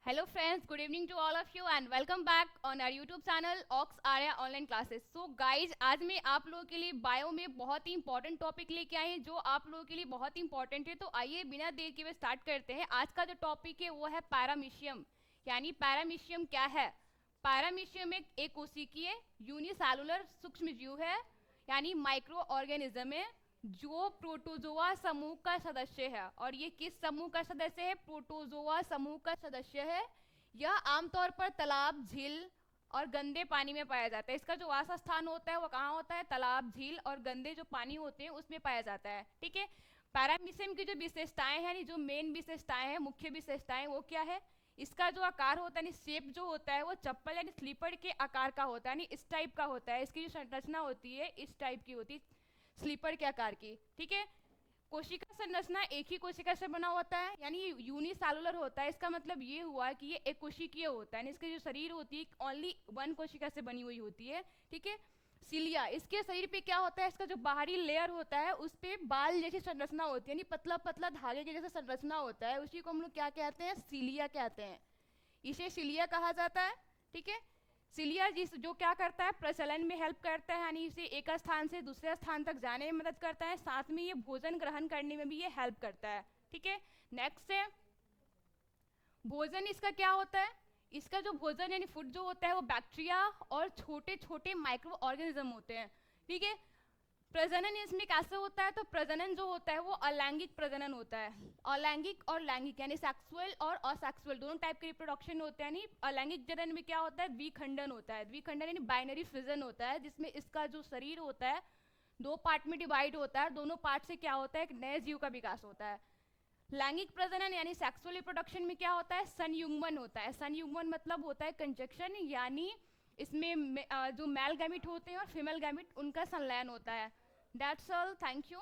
Hello friends, good evening to all of you and welcome back on our YouTube channel Ox Arya Online Classes. So guys, आज मैं आप लोगों के लिए bio में बहुत ही इंपॉर्टेंट टॉपिक लेके आई हैं जो आप लोगों के लिए बहुत ही इंपॉर्टेंट है। तो आइए बिना देर के हुए स्टार्ट करते हैं। आज का जो टॉपिक है वो है पैरामीशियम। यानी पैरामीशियम क्या है? पैरामीशियम एक कोशिकीय यूनिसेलुलर सूक्ष्म जीव है, यानी माइक्रो ऑर्गेनिज्म है जो प्रोटोजोआ समूह का सदस्य है। और ये किस समूह का सदस्य है? प्रोटोजोआ समूह का सदस्य है। यह आमतौर पर तालाब, झील और गंदे पानी में पाया जाता है। इसका जो वास स्थान होता है वो कहाँ होता है? तालाब, झील और गंदे जो पानी होते हैं उसमें पाया जाता है। ठीक है। पैरामीशियम की जो विशेषताएं हैं, यानी जो मेन विशेषताएं हैं, मुख्य विशेषताएं, वो क्या है? इसका जो आकार होता है, यानी शेप जो होता है, वो चप्पल यानी स्लीपर के आकार का होता है, यानी इस टाइप का होता है। इसकी जो संरचना होती है इस टाइप की होती है, स्लीपर के आकार की। ठीक है। कोशिका संरचना एक ही कोशिका से बना होता है, यानी यूनिसेलुलर होता है। इसका मतलब ये हुआ कि ये एक कोशिकीय होता है, इसके जो शरीर होती है ओनली वन कोशिका से बनी हुई होती है। ठीक है। सिलिया, इसके शरीर पे क्या होता है? इसका जो बाहरी लेयर होता है उस पे बाल जैसी संरचना होती है, यानी पतला पतला धागे के जैसे संरचना होता है। उसी को हम लोग क्या कहते हैं? सिलिया कहते हैं। इसे सिलिया कहा जाता है। ठीक है। सिलिया जिस जो क्या करता है? प्रचलन में हेल्प करता है, यानी इसे एक स्थान से दूसरे स्थान तक जाने में मदद करता है। साथ में ये भोजन ग्रहण करने में भी ये हेल्प करता है। ठीक है। नेक्स्ट है भोजन। इसका क्या होता है? इसका जो भोजन यानी फूड जो होता है वो बैक्टीरिया और छोटे छोटे माइक्रो ऑर्गेनिज्म होते हैं। ठीक है। प्रजनन इसमें कैसे होता है? तो प्रजनन जो होता है वो अलैंगिक प्रजनन होता है। अलैंगिक और लैंगिक यानी सेक्सुअल और असेक्सुअल दोनों टाइप के रिप्रोडक्शन होते हैं। यानी अलैंगिक जनन में क्या होता है? द्विखंडन होता है। द्विखंडन यानी बाइनरी फिजन होता है, जिसमें इसका जो शरीर होता है दो पार्ट में डिवाइड होता है। दोनों पार्ट से क्या होता है? एक नए जीव का विकास होता है। लैंगिक प्रजनन यानी सेक्सुअल रिप्रोडक्शन में क्या होता है? संयुग्मन होता है। संयुग्मन मतलब होता है कंजक्शन, यानी इसमें जो मेल गैमिट होते हैं और फीमेल गैमिट उनका संलयन होता है। That's all, thank you.